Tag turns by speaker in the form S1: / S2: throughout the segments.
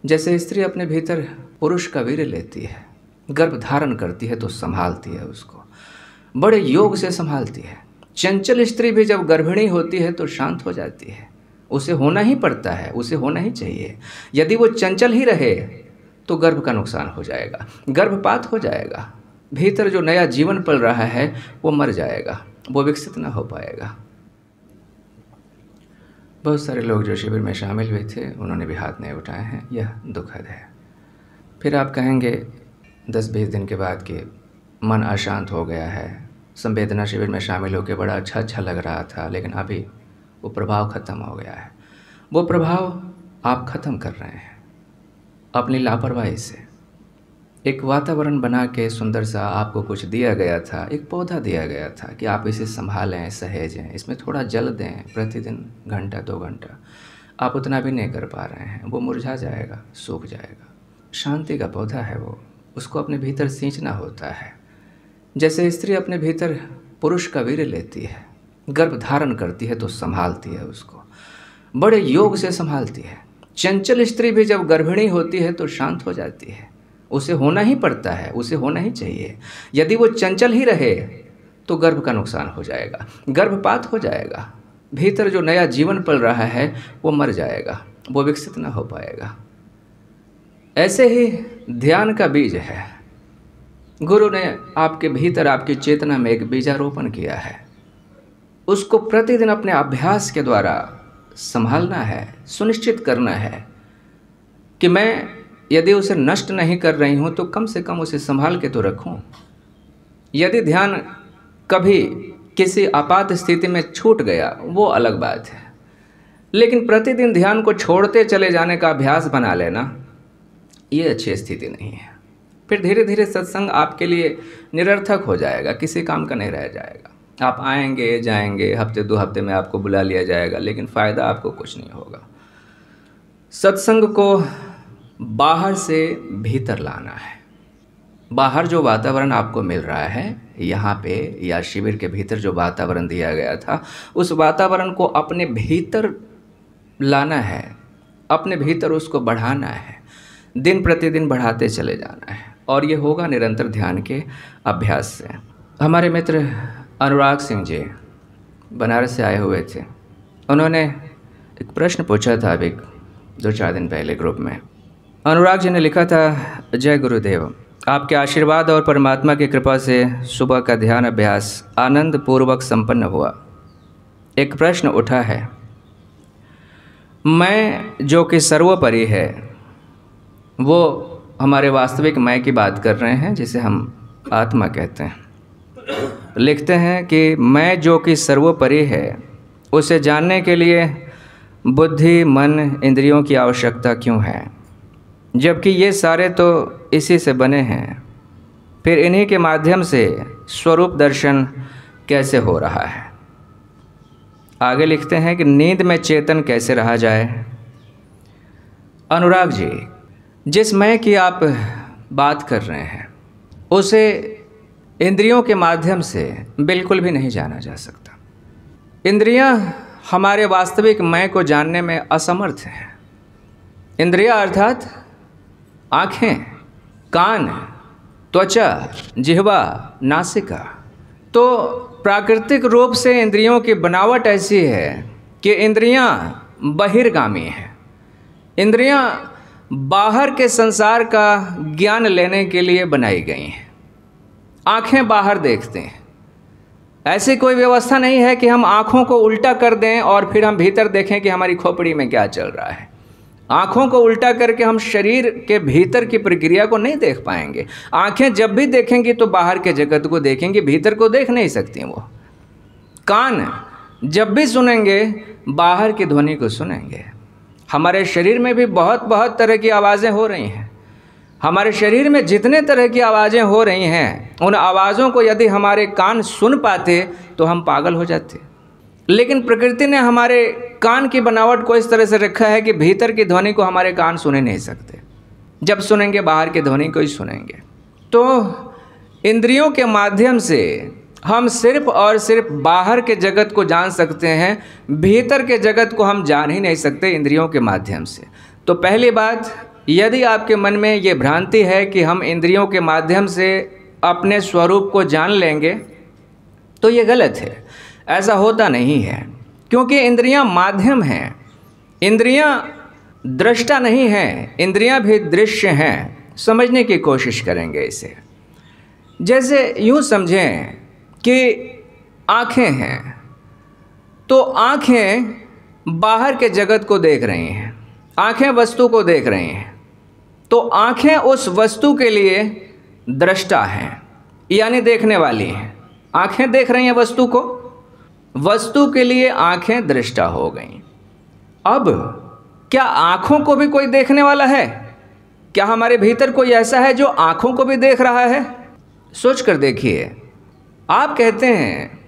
S1: जैसे स्त्री अपने भीतर पुरुष का वीर्य लेती है, गर्भ धारण करती है तो संभालती है, उसको बड़े योग से संभालती है। चंचल स्त्री भी जब गर्भिणी होती है तो शांत हो जाती है। उसे होना ही पड़ता है, उसे होना ही चाहिए। यदि वो चंचल ही रहे तो गर्भ का नुकसान हो जाएगा, गर्भपात हो जाएगा, भीतर जो नया जीवन पल रहा है वो मर जाएगा, वो विकसित ना हो पाएगा। बहुत सारे लोग जो शिविर में शामिल हुए थे उन्होंने भी हाथ नहीं उठाए हैं, यह दुखद है। फिर आप कहेंगे 10-20 दिन के बाद कि मन अशांत हो गया है, संवेदना शिविर में शामिल होकर बड़ा अच्छा लग रहा था, लेकिन अभी वो प्रभाव ख़त्म हो गया है। वो प्रभाव आप ख़त्म कर रहे हैं अपनी लापरवाही से। एक वातावरण बना के सुंदर सा आपको कुछ दिया गया था, एक पौधा दिया गया था कि आप इसे संभालें, सहेजें, इसमें थोड़ा जल दें प्रतिदिन, घंटा 2 घंटा। आप उतना भी नहीं कर पा रहे हैं, वो मुरझा जाएगा, सूख जाएगा। शांति का पौधा है वो, उसको अपने भीतर सींचना होता है। जैसे स्त्री अपने भीतर पुरुष का वीर्य लेती है, गर्भ धारण करती है तो संभालती है, उसको बड़े योग से संभालती है। चंचल स्त्री भी जब गर्भिणी होती है तो शांत हो जाती है। उसे होना ही पड़ता है, उसे होना ही चाहिए। यदि वो चंचल ही रहे तो गर्भ का नुकसान हो जाएगा, गर्भपात हो जाएगा, भीतर जो नया जीवन पल रहा है वो मर जाएगा, वो विकसित ना हो पाएगा। ऐसे ही ध्यान का बीज है। गुरु ने आपके भीतर, आपकी चेतना में एक बीजारोपण किया है। उसको प्रतिदिन अपने अभ्यास के द्वारा संभालना है, सुनिश्चित करना है कि मैं यदि उसे नष्ट नहीं कर रही हूँ तो कम से कम उसे संभाल के तो रखूँ। यदि ध्यान कभी किसी आपात स्थिति में छूट गया वो अलग बात है, लेकिन प्रतिदिन ध्यान को छोड़ते चले जाने का अभ्यास बना लेना ये अच्छी स्थिति नहीं है। फिर धीरे धीरे सत्संग आपके लिए निरर्थक हो जाएगा, किसी काम का नहीं रह जाएगा। आप आएंगे जाएंगे, हफ्ते 2 हफ्ते में आपको बुला लिया जाएगा, लेकिन फ़ायदा आपको कुछ नहीं होगा। सत्संग को बाहर से भीतर लाना है। बाहर जो वातावरण आपको मिल रहा है, यहाँ पे या शिविर के भीतर जो वातावरण दिया गया था, उस वातावरण को अपने भीतर लाना है, अपने भीतर उसको बढ़ाना है, दिन प्रतिदिन बढ़ाते चले जाना है। और ये होगा निरंतर ध्यान के अभ्यास से। हमारे मित्र अनुराग सिंह जी बनारस से आए हुए थे। उन्होंने एक प्रश्न पूछा था अभी 2-4 दिन पहले ग्रुप में। अनुराग जी ने लिखा था, जय गुरुदेव, आपके आशीर्वाद और परमात्मा की कृपा से सुबह का ध्यान अभ्यास आनंद पूर्वक संपन्न हुआ। एक प्रश्न उठा है, मैं जो कि सर्वोपरि है, वो हमारे वास्तविक मैं की बात कर रहे हैं, जिसे हम आत्मा कहते हैं। लिखते हैं कि मैं जो कि सर्वोपरि है, उसे जानने के लिए बुद्धि, मन, इंद्रियों की आवश्यकता क्यों है, जबकि ये सारे तो इसी से बने हैं। फिर इन्हीं के माध्यम से स्वरूप दर्शन कैसे हो रहा है। आगे लिखते हैं कि नींद में चेतन कैसे रहा जाए। अनुराग जी, जिस मैं की आप बात कर रहे हैं उसे इंद्रियों के माध्यम से बिल्कुल भी नहीं जाना जा सकता। इंद्रियां हमारे वास्तविक मैं को जानने में असमर्थ हैं। इंद्रियां अर्थात आँखें, कान, त्वचा, जिह्वा, नासिका। तो प्राकृतिक रूप से इंद्रियों की बनावट ऐसी है कि इंद्रियां बहिर्गामी हैं। इंद्रियां बाहर के संसार का ज्ञान लेने के लिए बनाई गई हैं। आँखें बाहर देखते हैं। ऐसी कोई व्यवस्था नहीं है कि हम आँखों को उल्टा कर दें और फिर हम भीतर देखें कि हमारी खोपड़ी में क्या चल रहा है। आँखों को उल्टा करके हम शरीर के भीतर की प्रक्रिया को नहीं देख पाएंगे। आँखें जब भी देखेंगी तो बाहर के जगत को देखेंगी, भीतर को देख नहीं सकती वो। कान जब भी सुनेंगे बाहर की ध्वनि को सुनेंगे। हमारे शरीर में भी बहुत तरह की आवाज़ें हो रही हैं। हमारे शरीर में जितने तरह की आवाज़ें हो रही हैं, उन आवाज़ों को यदि हमारे कान सुन पाते तो हम पागल हो जाते। लेकिन प्रकृति ने हमारे कान की बनावट को इस तरह से रखा है कि भीतर की ध्वनि को हमारे कान सुने नहीं सकते। जब सुनेंगे बाहर की ध्वनि को ही सुनेंगे। तो इंद्रियों के माध्यम से हम सिर्फ और सिर्फ बाहर के जगत को जान सकते हैं, भीतर के जगत को हम जान ही नहीं सकते इंद्रियों के माध्यम से। तो पहली बात, यदि आपके मन में ये भ्रांति है कि हम इंद्रियों के माध्यम से अपने स्वरूप को जान लेंगे, तो ये गलत है। ऐसा होता नहीं है, क्योंकि इंद्रियां माध्यम हैं, इंद्रियां दृष्टा नहीं हैं, इंद्रियां भी दृश्य हैं। समझने की कोशिश करेंगे इसे। जैसे यूँ समझें कि आँखें हैं, तो आँखें बाहर के जगत को देख रही हैं, आँखें वस्तु को देख रही हैं, तो आँखें उस वस्तु के लिए दृष्टा हैं, यानी देखने वाली हैं। आँखें देख रही हैं वस्तु को, वस्तु के लिए आँखें दृष्टा हो गईं। अब क्या आँखों को भी कोई देखने वाला है? क्या हमारे भीतर कोई ऐसा है जो आँखों को भी देख रहा है? सोच कर देखिए। आप कहते हैं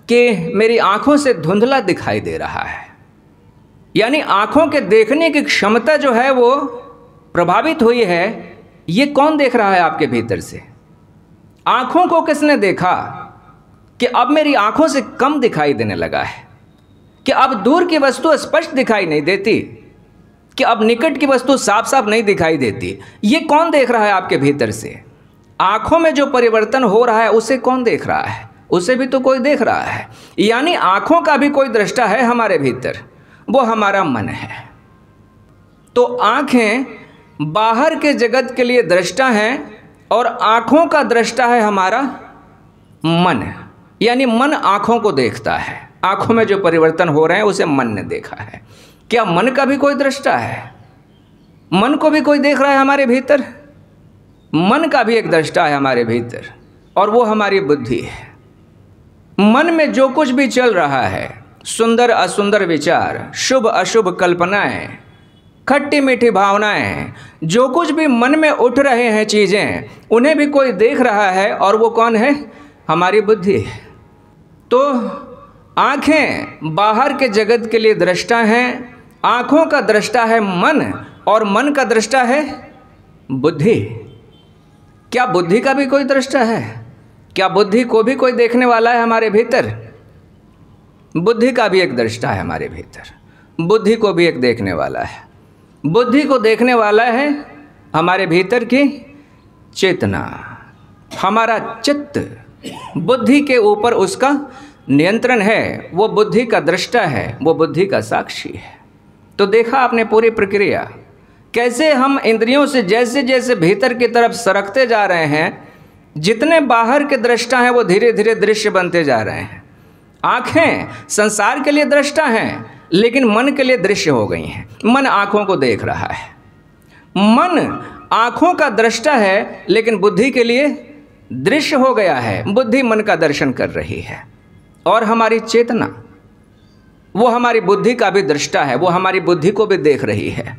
S1: कि मेरी आँखों से धुंधला दिखाई दे रहा है, यानी आँखों के देखने की क्षमता जो है वो प्रभावित हुई है। ये कौन देख रहा है आपके भीतर से? आँखों को किसने देखा कि अब मेरी आँखों से कम दिखाई देने लगा है, कि अब दूर की वस्तु स्पष्ट दिखाई नहीं देती, कि अब निकट की वस्तु साफ साफ नहीं दिखाई देती? ये कौन देख रहा है आपके भीतर से? आँखों में जो परिवर्तन हो रहा है उसे कौन देख रहा है? उसे भी तो कोई देख रहा है। यानी आँखों का भी कोई दृष्टा है हमारे भीतर, वो हमारा मन है। तो आँखें बाहर के जगत के लिए दृष्टा हैं और आँखों का दृष्टा है हमारा मन, यानी मन आँखों को देखता है। आँखों में जो परिवर्तन हो रहे हैं उसे मन ने देखा है। क्या मन का भी कोई दृष्टा है? मन को भी कोई देख रहा है हमारे भीतर? मन का भी एक दृष्टा है हमारे भीतर, और वो हमारी बुद्धि है। मन में जो कुछ भी चल रहा है, सुंदर असुंदर विचार, शुभ अशुभ कल्पनाएं, खट्टी मीठी भावनाएं, जो कुछ भी मन में उठ रहे हैं चीज़ें, उन्हें भी कोई देख रहा है, और वो कौन है? हमारी बुद्धि है। तो आँखें बाहर के जगत के लिए दृष्टा हैं, आँखों का दृष्टा है मन, और मन का दृष्टा है बुद्धि। क्या बुद्धि का भी कोई दृष्टा है? क्या बुद्धि को भी कोई देखने वाला है हमारे भीतर? बुद्धि का भी एक दृष्टा है हमारे भीतर, बुद्धि को भी एक देखने वाला है। बुद्धि को देखने वाला है हमारे भीतर की चेतना, हमारा चित्त। बुद्धि के ऊपर उसका नियंत्रण है, वो बुद्धि का दृष्टा है, वो बुद्धि का साक्षी है। तो देखा आपने पूरी प्रक्रिया, कैसे हम इंद्रियों से जैसे जैसे भीतर की तरफ सरकते जा रहे हैं, जितने बाहर के दृष्टा हैं वो धीरे धीरे दृश्य बनते जा रहे हैं। आँखें संसार के लिए दृष्टा हैं, लेकिन मन के लिए दृश्य हो गई हैं। मन आँखों को देख रहा है, मन आँखों का दृष्टा है, लेकिन बुद्धि के लिए दृश्य हो गया है। बुद्धि मन का दर्शन कर रही है, और हमारी चेतना वो हमारी बुद्धि का भी दृष्टा है, वो हमारी बुद्धि को भी देख रही है।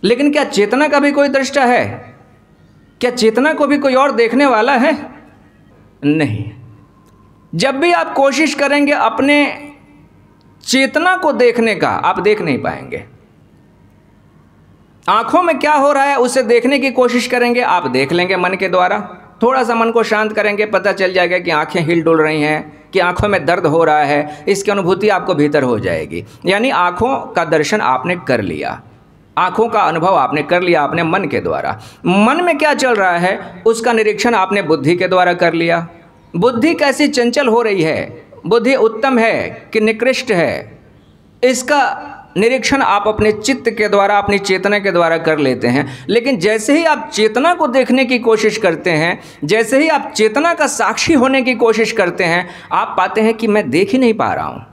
S1: लेकिन क्या चेतना का भी कोई दृष्टा है? क्या चेतना को भी कोई और देखने वाला है? नहीं। जब भी आप कोशिश करेंगे अपने चेतना को देखने का, आप देख नहीं पाएंगे। आंखों में क्या हो रहा है उसे देखने की कोशिश करेंगे, आप देख लेंगे मन के द्वारा। थोड़ा सा मन को शांत करेंगे, पता चल जाएगा कि आंखें हिल डुल रही हैं, कि आंखों में दर्द हो रहा है, इसकी अनुभूति आपको भीतर हो जाएगी। यानी आंखों का दर्शन आपने कर लिया, आंखों का अनुभव आपने कर लिया अपने मन के द्वारा। मन में क्या चल रहा है उसका निरीक्षण आपने बुद्धि के द्वारा कर लिया। बुद्धि कैसी चंचल हो रही है, बुद्धि उत्तम है कि निकृष्ट है, इसका निरीक्षण आप अपने चित्त के द्वारा, अपनी चेतना के द्वारा कर लेते हैं। लेकिन जैसे ही आप चेतना को देखने की कोशिश करते हैं, जैसे ही आप चेतना का साक्षी होने की कोशिश करते हैं, आप पाते हैं कि मैं देख ही नहीं पा रहा हूँ।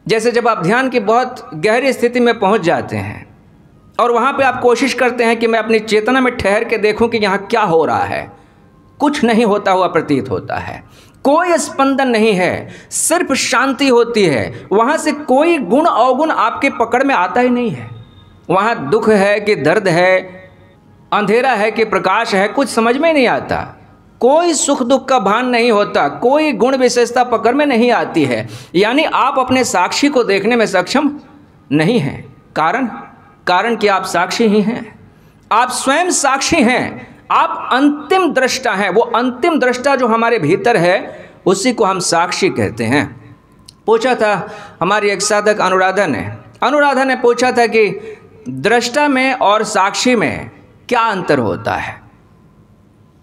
S1: जैसे जब आप ध्यान की बहुत गहरी स्थिति में पहुँच जाते हैं और वहाँ पे आप कोशिश करते हैं कि मैं अपनी चेतना में ठहर के देखूं कि यहाँ क्या हो रहा है, कुछ नहीं होता हुआ प्रतीत होता है, कोई स्पंदन नहीं है, सिर्फ शांति होती है। वहाँ से कोई गुण अवगुण आपके पकड़ में आता ही नहीं है। वहाँ दुख है कि दर्द है, अंधेरा है कि प्रकाश है, कुछ समझ में नहीं आता। कोई सुख दुख का भान नहीं होता, कोई गुण विशेषता पकड़ में नहीं आती है। यानी आप अपने साक्षी को देखने में सक्षम नहीं हैं। कारण कि आप साक्षी ही हैं, आप स्वयं साक्षी हैं, आप अंतिम दृष्टा हैं। वो अंतिम दृष्टा जो हमारे भीतर है उसी को हम साक्षी कहते हैं। पूछा था हमारी एक साधक अनुराधा ने पूछा था कि दृष्टा में और साक्षी में क्या अंतर होता है?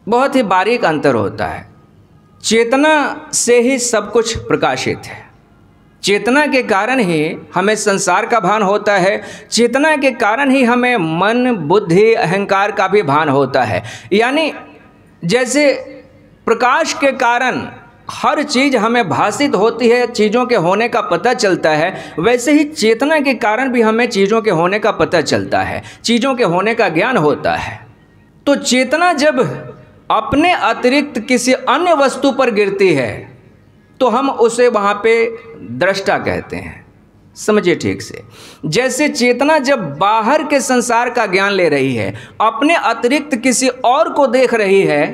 S1: बहुत ही बारीक अंतर होता है। चेतना से ही सब कुछ प्रकाशित है। चेतना के कारण ही हमें संसार का भान होता है। चेतना के कारण ही हमें मन, बुद्धि, अहंकार का भी भान होता है। यानी जैसे प्रकाश के कारण हर चीज़ हमें भासित होती है, चीज़ों के होने का पता चलता है, वैसे ही चेतना के कारण भी हमें चीज़ों के होने का पता चलता है, चीज़ों के होने का ज्ञान होता है। तो चेतना जब अपने अतिरिक्त किसी अन्य वस्तु पर गिरती है तो हम उसे वहाँ पे दृष्टा कहते हैं। समझिए ठीक से, जैसे चेतना जब बाहर के संसार का ज्ञान ले रही है, अपने अतिरिक्त किसी और को देख रही है,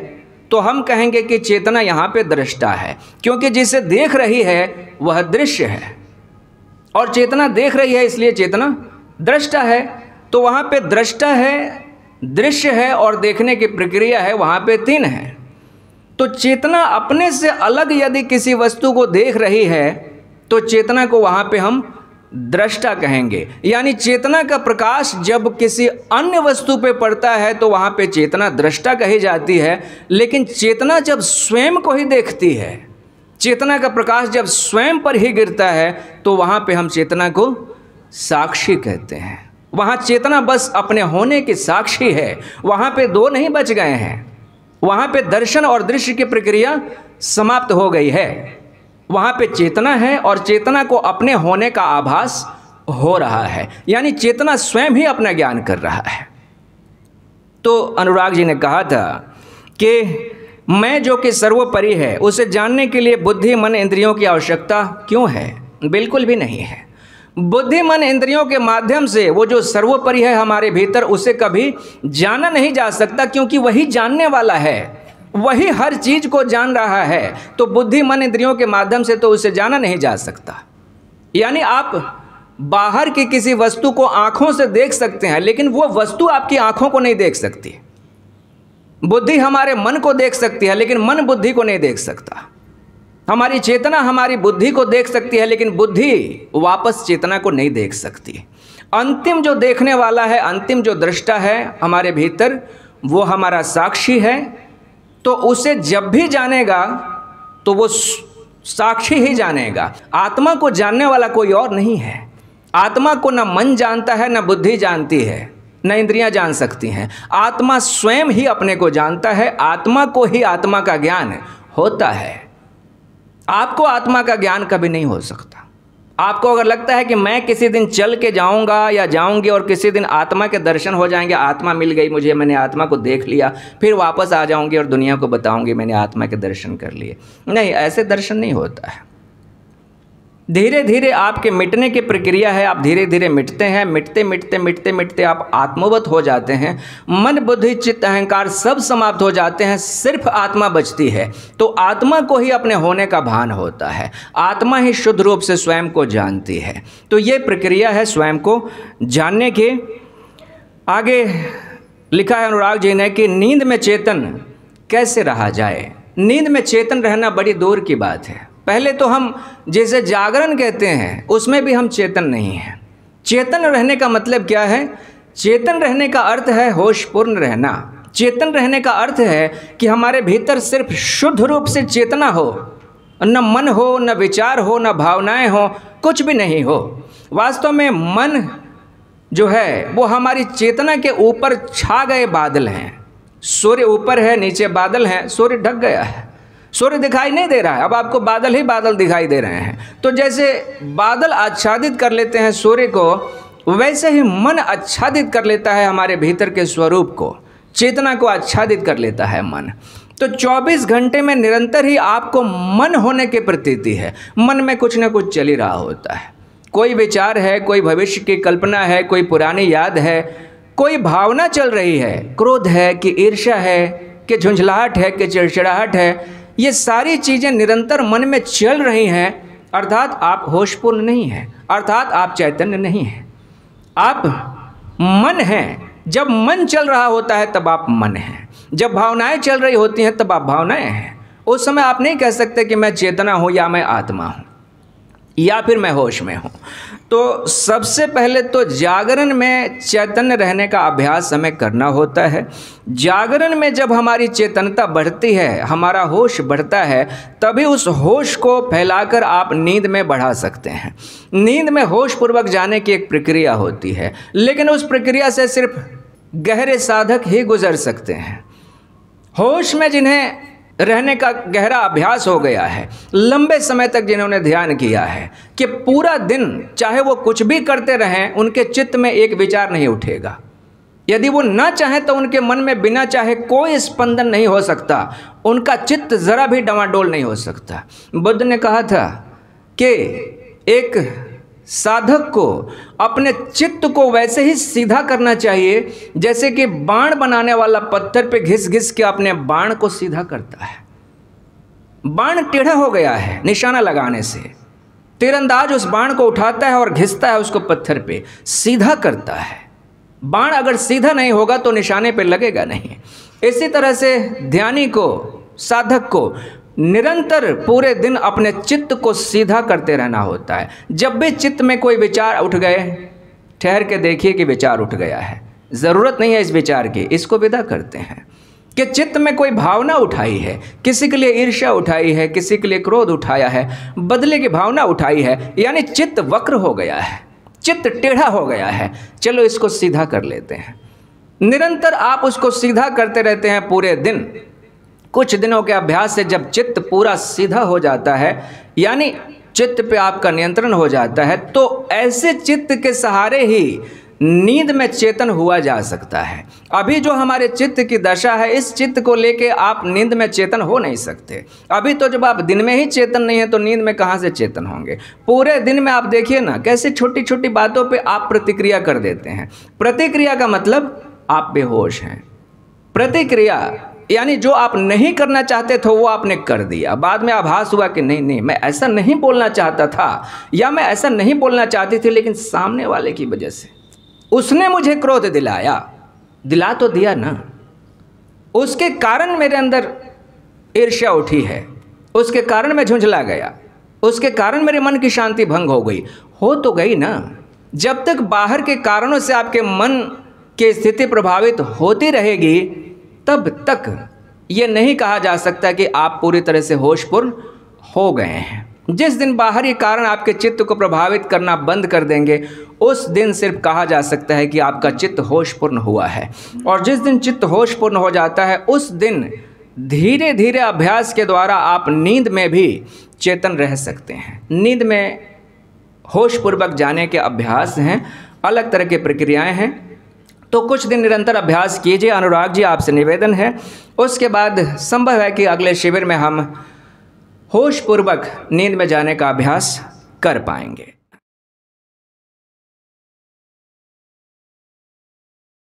S1: तो हम कहेंगे कि चेतना यहाँ पे दृष्टा है, क्योंकि जिसे देख रही है वह दृश्य है और चेतना देख रही है, इसलिए चेतना दृष्टा है। तो वहाँ पे दृष्टा है, दृश्य है और देखने की प्रक्रिया है, वहाँ पे तीन है। तो चेतना अपने से अलग यदि किसी वस्तु को देख रही है तो चेतना को वहाँ पे हम दृष्टा कहेंगे। यानी चेतना का प्रकाश जब किसी अन्य वस्तु पे पड़ता है तो वहाँ पे चेतना दृष्टा कही जाती है। लेकिन चेतना जब स्वयं को ही देखती है, चेतना का प्रकाश जब स्वयं पर ही गिरता है, तो वहाँ पे हम चेतना को साक्षी कहते हैं। वहाँ चेतना बस अपने होने की साक्षी है, वहाँ पे दो नहीं बच गए हैं। वहाँ पे दर्शन और दृश्य की प्रक्रिया समाप्त हो गई है। वहाँ पे चेतना है और चेतना को अपने होने का आभास हो रहा है, यानी चेतना स्वयं ही अपना ज्ञान कर रहा है। तो अनुराग जी ने कहा था कि मैं जो कि सर्वोपरि है, उसे जानने के लिए बुद्धि, मन, इंद्रियों की आवश्यकता क्यों है? बिल्कुल भी नहीं है। बुद्धि, मन, इंद्रियों के माध्यम से वो जो सर्वोपरि है हमारे भीतर, उसे कभी जाना नहीं जा सकता, क्योंकि वही जानने वाला है, वही हर चीज को जान रहा है। तो बुद्धि, मन, इंद्रियों के माध्यम से तो उसे जाना नहीं जा सकता। यानी आप बाहर की किसी वस्तु को आंखों से देख सकते हैं, लेकिन वो वस्तु आपकी आंखों को नहीं देख सकती। बुद्धि हमारे मन को देख सकती है, लेकिन मन बुद्धि को नहीं देख सकता। हमारी चेतना हमारी बुद्धि को देख सकती है, लेकिन बुद्धि वापस चेतना को नहीं देख सकती। अंतिम जो देखने वाला है, अंतिम जो दृष्टा है हमारे भीतर, वो हमारा साक्षी है। तो उसे जब भी जानेगा तो वो साक्षी ही जानेगा। आत्मा को जानने वाला कोई और नहीं है। आत्मा को न मन जानता है, न बुद्धि जानती है, न इंद्रियां जान सकती हैं। आत्मा स्वयं ही अपने को जानता है। आत्मा को ही आत्मा का ज्ञान होता है। आपको आत्मा का ज्ञान कभी नहीं हो सकता। आपको अगर लगता है कि मैं किसी दिन चल के जाऊंगा या जाऊंगी और किसी दिन आत्मा के दर्शन हो जाएंगे, आत्मा मिल गई मुझे, मैंने आत्मा को देख लिया, फिर वापस आ जाऊंगी और दुनिया को बताऊंगी मैंने आत्मा के दर्शन कर लिए, नहीं, ऐसे दर्शन नहीं होता है। धीरे धीरे आपके मिटने की प्रक्रिया है। आप धीरे धीरे मिटते हैं, मिटते मिटते मिटते मिटते आप आत्मवत हो जाते हैं। मन, बुद्धि, चित्त, अहंकार सब समाप्त हो जाते हैं, सिर्फ आत्मा बचती है। तो आत्मा को ही अपने होने का भान होता है। आत्मा ही शुद्ध रूप से स्वयं को जानती है। तो ये प्रक्रिया है स्वयं को जानने की। आगे लिखा है अनुराग जी ने कि नींद में चेतन कैसे रहा जाए। नींद में चेतन रहना बड़ी दूर की बात है। पहले तो हम जैसे जागरण कहते हैं, उसमें भी हम चेतन नहीं हैं। चेतन रहने का मतलब क्या है? चेतन रहने का अर्थ है होशपूर्ण रहना। चेतन रहने का अर्थ है कि हमारे भीतर सिर्फ शुद्ध रूप से चेतना हो, न मन हो, न विचार हो, न भावनाएं हो, कुछ भी नहीं हो। वास्तव में मन जो है वो हमारी चेतना के ऊपर छा गए बादल हैं। सूर्य ऊपर है, नीचे बादल हैं, सूर्य ढक गया है, सूर्य दिखाई नहीं दे रहा है, अब आपको बादल ही बादल दिखाई दे रहे हैं। तो जैसे बादल आच्छादित कर लेते हैं सूर्य को, वैसे ही मन आच्छादित कर लेता है हमारे भीतर के स्वरूप को, चेतना को आच्छादित कर लेता है मन। तो 24 घंटे में निरंतर ही आपको मन होने की प्रतीति है। मन में कुछ न कुछ चल ही रहा होता है। कोई विचार है, कोई भविष्य की कल्पना है, कोई पुरानी याद है, कोई भावना चल रही है, क्रोध है कि ईर्ष्या है कि झुंझलाहट है कि चिड़चिड़ाहट है। ये सारी चीज़ें निरंतर मन में चल रही हैं, अर्थात आप होशपूर्ण नहीं हैं, अर्थात आप चैतन्य नहीं हैं, आप मन हैं। जब मन चल रहा होता है तब आप मन हैं, जब भावनाएं चल रही होती हैं तब आप भावनाएं हैं। उस समय आप नहीं कह सकते कि मैं चेतना हूँ या मैं आत्मा हूँ। या फिर मैं होश में हूँ। तो सबसे पहले तो जागरण में चैतन्य रहने का अभ्यास हमें करना होता है। जागरण में जब हमारी चेतनता बढ़ती है, हमारा होश बढ़ता है, तभी उस होश को फैलाकर आप नींद में बढ़ा सकते हैं। नींद में होश पूर्वक जाने की एक प्रक्रिया होती है, लेकिन उस प्रक्रिया से सिर्फ गहरे साधक ही गुजर सकते हैं। होश में जिन्हें रहने का गहरा अभ्यास हो गया है, लंबे समय तक जिन्होंने ध्यान किया है कि पूरा दिन चाहे वो कुछ भी करते रहें, उनके चित्त में एक विचार नहीं उठेगा। यदि वो ना चाहें तो उनके मन में बिना चाहे कोई स्पंदन नहीं हो सकता, उनका चित्त जरा भी डमाडोल नहीं हो सकता। बुद्ध ने कहा था कि एक साधक को अपने चित्त को वैसे ही सीधा करना चाहिए जैसे कि बाण बनाने वाला पत्थर पे घिस घिस के अपने बाण को सीधा करता है। बाण टेढ़ा हो गया है निशाना लगाने से, तीरंदाज उस बाण को उठाता है और घिसता है उसको पत्थर पे, सीधा करता है। बाण अगर सीधा नहीं होगा तो निशाने पे लगेगा नहीं। इसी तरह से ध्यानी को, साधक को निरंतर पूरे दिन अपने चित्त को सीधा करते रहना होता है। जब भी चित्त में कोई विचार उठ गए, ठहर के देखिए कि विचार उठ गया है, ज़रूरत नहीं है इस विचार की, इसको विदा करते हैं। कि चित्त में कोई भावना उठाई है, किसी के लिए ईर्ष्या उठाई है, किसी के लिए क्रोध उठाया है, बदले की भावना उठाई है, यानी चित्त वक्र हो गया है, चित्त टेढ़ा हो गया है, चलो इसको सीधा कर लेते हैं। निरंतर आप उसको सीधा करते रहते हैं पूरे दिन। कुछ दिनों के अभ्यास से जब चित्त पूरा सीधा हो जाता है, यानी चित्त पे आपका नियंत्रण हो जाता है, तो ऐसे चित्त के सहारे ही नींद में चेतन हुआ जा सकता है। अभी जो हमारे चित्त की दशा है, इस चित्त को लेके आप नींद में चेतन हो नहीं सकते। अभी तो जब आप दिन में ही चेतन नहीं है तो नींद में कहाँ से चेतन होंगे। पूरे दिन में आप देखिए ना कैसे छोटी छोटी बातों पे आप प्रतिक्रिया कर देते हैं। प्रतिक्रिया का मतलब आप बेहोश हैं। प्रतिक्रिया यानी जो आप नहीं करना चाहते थे वो आपने कर दिया, बाद में आभास हुआ कि नहीं मैं ऐसा नहीं बोलना चाहता था, या मैं ऐसा नहीं बोलना चाहती थी, लेकिन सामने वाले की वजह से उसने मुझे क्रोध दिलाया, दिला तो दिया ना, उसके कारण मेरे अंदर ईर्ष्या उठी है, उसके कारण मैं झुंझला गया, उसके कारण मेरे मन की शांति भंग हो तो गई ना। जब तक बाहर के कारणों से आपके मन की स्थिति प्रभावित होती रहेगी, तब तक ये नहीं कहा जा सकता कि आप पूरी तरह से होशपूर्ण हो गए हैं। जिस दिन बाहरी कारण आपके चित्त को प्रभावित करना बंद कर देंगे, उस दिन सिर्फ कहा जा सकता है कि आपका चित्त होशपूर्ण हुआ है। और जिस दिन चित्त होशपूर्ण हो जाता है, उस दिन धीरे धीरे अभ्यास के द्वारा आप नींद में भी चेतन रह सकते हैं। नींद में होशपूर्वक जाने के अभ्यास हैं, अलग तरह की प्रक्रियाएं हैं। तो कुछ दिन निरंतर अभ्यास कीजिए। अनुराग जी, आपसे निवेदन है, उसके बाद संभव है कि अगले शिविर में हम होशपूर्वक नींद में जाने का अभ्यास कर पाएंगे।